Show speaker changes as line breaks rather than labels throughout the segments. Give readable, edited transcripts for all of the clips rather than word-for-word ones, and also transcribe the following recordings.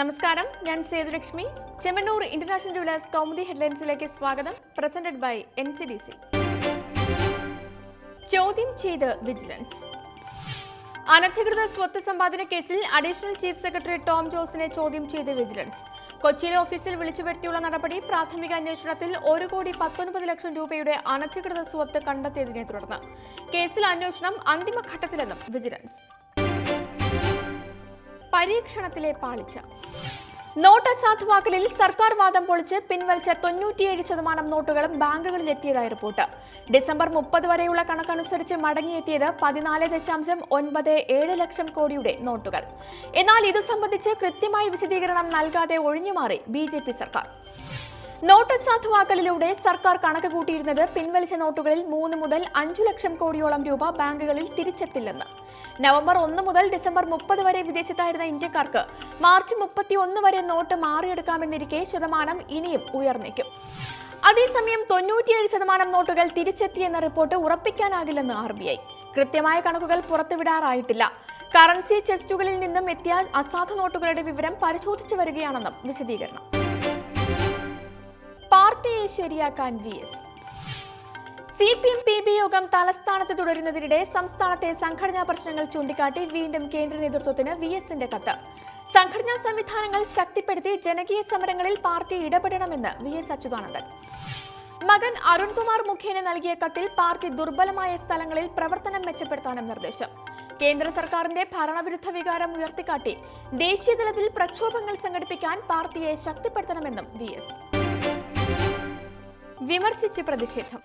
നമസ്കാരം, ഞാൻ Sethulakshmi. Chemmanur international jewellers Kaumudi ഹെഡ്ലൈൻസിലേക്ക് സ്വാഗതം. Presented by NCDC. ചോദ്യം ചെയ്ത് വിജിലൻസ്. അനധികൃത സ്വത്ത് സമ്പാദന കേസിൽ അഡീഷണൽ ചീഫ് സെക്രട്ടറി ടോം ജോസിനെ ചോദ്യം ചെയ്ത് വിജിലൻസ്. കൊച്ചിയിലെ ഓഫീസിൽ വിളിച്ചു വരുത്തിയുള്ള നടപടി പ്രാഥമിക അന്വേഷണത്തിൽ 1,19,00,000 രൂപയുടെ അനധികൃത സ്വത്ത് കണ്ടെത്തിയതിനെ തുടർന്ന് കേസിൽ അന്വേഷണം അന്തിമഘട്ടത്തിലെന്നും വിജിലൻസ്. പരീക്ഷണത്തിലെ പാളിച്ച. നോട്ട് അസാധുവാക്കലിൽ സർക്കാർ വാദം പൊളിച്ച് പിൻവലിച്ച 97% നോട്ടുകളും ബാങ്കുകളിൽ എത്തിയതായി റിപ്പോർട്ട്. ഡിസംബർ 30 വരെയുള്ള കണക്കനുസരിച്ച് മടങ്ങിയെത്തിയത് 14.97 ലക്ഷം കോടിയുടെ നോട്ടുകൾ. എന്നാൽ ഇതു സംബന്ധിച്ച് കൃത്യമായ വിശദീകരണം നൽകാതെ ഒഴിഞ്ഞുമാറി BJP സർക്കാർ. നോട്ട് അസാധുവാക്കലിലൂടെ സർക്കാർ കണക്ക് കൂട്ടിയിരുന്നത് പിൻവലിച്ച നോട്ടുകളിൽ 3 മുതൽ 5 ലക്ഷം കോടിയോളം രൂപ ബാങ്കുകളിൽ തിരിച്ചെത്തില്ലെന്ന്. നവംബർ 1 മുതൽ ഡിസംബർ 30 വരെ വിദേശത്തായിരുന്ന ഇന്ത്യക്കാർക്ക് മാർച്ച് 31 വരെ നോട്ട് മാറിയെടുക്കാമെന്നിരിക്കെ ശതമാനം ഇനിയും ഉയർന്നേക്കും. അതേസമയം 97% നോട്ടുകൾ തിരിച്ചെത്തിയെന്ന റിപ്പോർട്ട് ഉറപ്പിക്കാനാകില്ലെന്ന് RBI. കൃത്യമായ കണക്കുകൾ പുറത്തുവിടാറായിട്ടില്ല. കറൻസി ചെസ്റ്റുകളിൽ നിന്നും എത്തിയ അസാധു നോട്ടുകളുടെ വിവരം പരിശോധിച്ചു വരികയാണെന്നും വിശദീകരണം. പാർട്ടിയെ ശരിയാക്കാൻ VS. CPM PB യോഗം തലസ്ഥാനത്ത് തുടരുന്നതിനിടെ സംസ്ഥാനത്തെ സംഘടനാ പ്രശ്നങ്ങൾ ചൂണ്ടിക്കാട്ടി വീണ്ടും കേന്ദ്ര നേതൃത്വത്തിന് VSന്റെ കത്ത്. സംഘടനാ സംവിധാനങ്ങൾ ശക്തിപ്പെടുത്തി ജനകീയ സമരങ്ങളിൽ പാർട്ടി ഇടപെടണമെന്ന് VS അച്യുതാനന്ദൻ. മകൻ അരുൺകുമാർ മുഖേന നൽകിയ കത്തിൽ പാർട്ടി ദുർബലമായ സ്ഥലങ്ങളിൽ പ്രവർത്തനം മെച്ചപ്പെടുത്താനും നിർദ്ദേശം. കേന്ദ്ര സർക്കാരിന്റെ ഭരണവിരുദ്ധ വികാരം ഉയർത്തിക്കാട്ടി ദേശീയതലത്തിൽ പ്രക്ഷോഭങ്ങൾ സംഘടിപ്പിക്കാൻ പാർട്ടിയെ ശക്തിപ്പെടുത്തണമെന്നും VS. വിമർശിച്ച് പ്രതിഷേധം.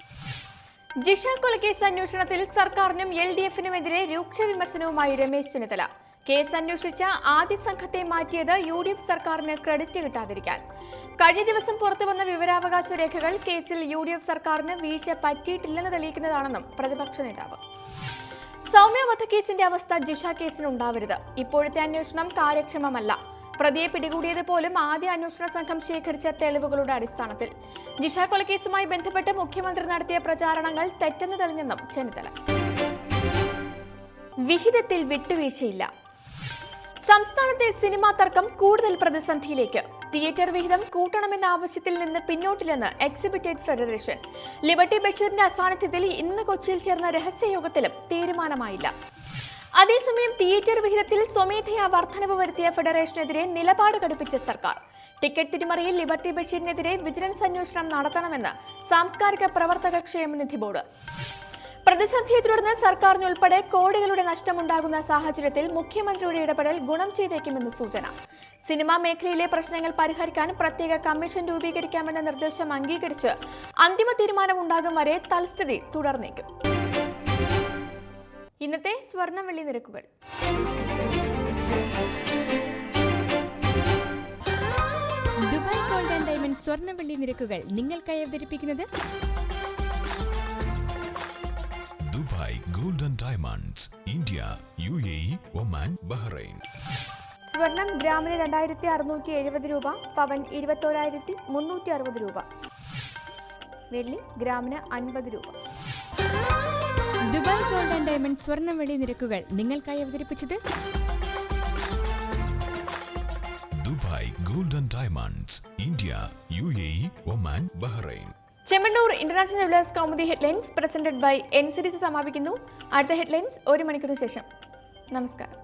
ജിഷ കൊലക്കേസ് അന്വേഷണത്തിൽ സർക്കാരിനും LDFനുമെതിരെ രൂക്ഷ വിമർശനവുമായി രമേശ് ചെന്നിത്തല. കേസ് അന്വേഷിച്ച ആദ്യ സംഘത്തെ മാറ്റിയത് UDF സർക്കാരിന് ക്രെഡിറ്റ് കിട്ടാതിരിക്കാൻ. കഴിഞ്ഞ ദിവസം പുറത്തുവന്ന വിവരാവകാശ രേഖകൾ കേസിൽ UDF സർക്കാരിന് വീഴ്ച പറ്റിയിട്ടില്ലെന്ന് തെളിയിക്കുന്നതാണെന്നും പ്രതിപക്ഷ നേതാവ്. സൗമ്യ വധക്കേസിന്റെ അവസ്ഥ ജിഷ കേസിനുണ്ടാവരുത്. ഇപ്പോഴത്തെ അന്വേഷണം കാര്യക്ഷമമല്ല. പ്രതിയെ പിടികൂടിയത് പോലും ആദ്യ അന്വേഷണ സംഘം ശേഖരിച്ച തെളിവുകളുടെ അടിസ്ഥാനത്തിൽ. ജിഷ കൊലക്കേസുമായി ബന്ധപ്പെട്ട് മുഖ്യമന്ത്രി നടത്തിയ പ്രചാരണങ്ങൾ തെറ്റെന്ന് തെളിഞ്ഞെന്നും ചെന്നിത്തല. വിഹിതത്തിൽ വിട്ടുവീഴ്ചയില്ല. സംസ്ഥാനത്തെ സിനിമാ തർക്കം കൂടുതൽ പ്രതിസന്ധിയിലേക്ക്. തിയേറ്റർ വിഹിതം കൂട്ടണമെന്ന ആവശ്യത്തിൽ നിന്ന് പിന്നോട്ടില്ലെന്ന് എക്സിബിറ്റഡ് ഫെഡറേഷൻ. ലിബർട്ടി ബഷീറിന്റെ അസാന്നിധ്യത്തിൽ ഇന്ന് കൊച്ചിയിൽ ചേർന്ന രഹസ്യയോഗത്തിലും തീരുമാനമായില്ല. അതേസമയം തിയേറ്റർ വിഹിതത്തിൽ സ്വമേധയാ വർധനവ് വരുത്തിയ ഫെഡറേഷനെതിരെ നിലപാട് കടുപ്പിച്ച സർക്കാർ. ടിക്കറ്റ് തിരിമറിയിൽ ലിബർട്ടി ബഷീറിനെതിരെ വിജിലൻസ് അന്വേഷണം നടത്തണമെന്ന് സാംസ്കാരിക പ്രവർത്തക ക്ഷേമനിധി ബോർഡ്. പ്രതിസന്ധിയെ തുടർന്ന് സർക്കാരിനുൾപ്പെടെ കോടികളുടെ നഷ്ടമുണ്ടാകുന്ന സാഹചര്യത്തിൽ മുഖ്യമന്ത്രിയുടെ ഇടപെടൽ ഗുണം ചെയ്തേക്കുമെന്ന് സൂചന. സിനിമാ മേഖലയിലെ പ്രശ്നങ്ങൾ പരിഹരിക്കാൻ പ്രത്യേക കമ്മീഷൻ രൂപീകരിക്കാമെന്ന നിർദ്ദേശം അംഗീകരിച്ച് അന്തിമ തീരുമാനമുണ്ടാകും വരെ തൽസ്ഥിതി തുടർന്നേക്കും. ഇന്നത്തെ സ്വർണ്ണ വെള്ളി നിരക്കുകൾ.
ദുബായ് ഗോൾഡ് ആൻഡ് ഡയമണ്ട് സ്വർണ്ണ വെള്ളി നിരക്കുകൾ നിങ്ങൾക്കായി അവതരിപ്പിക്കുന്നത്
Dubai gold and diamonds, India, UAE, Oman, Bahrain.
സ്വർണം ഗ്രാമിന് 2,670 രൂപ, പവൻ 21,360 രൂപ, വെള്ളി ഗ്രാമിന് 50 രൂപ.
ദുബായ് ഗോൾഡ് ആൻഡ് ഡയമണ്ട് സ്വർണ്ണ വെള്ളി നിരക്കുകൾ നിങ്ങൾക്കായി അവതരിപ്പിച്ചത്
Dubai gold and diamonds, India, UAE, Oman, Bahrain.
Chemmanur international jewellers Kaumudi headlines presented by NCDC സമാപിക്കുന്നു. അടുത്ത ഹെഡ്ലൈൻസ് 1 മണിക്കൂറിന് ശേഷം. നമസ്കാരം.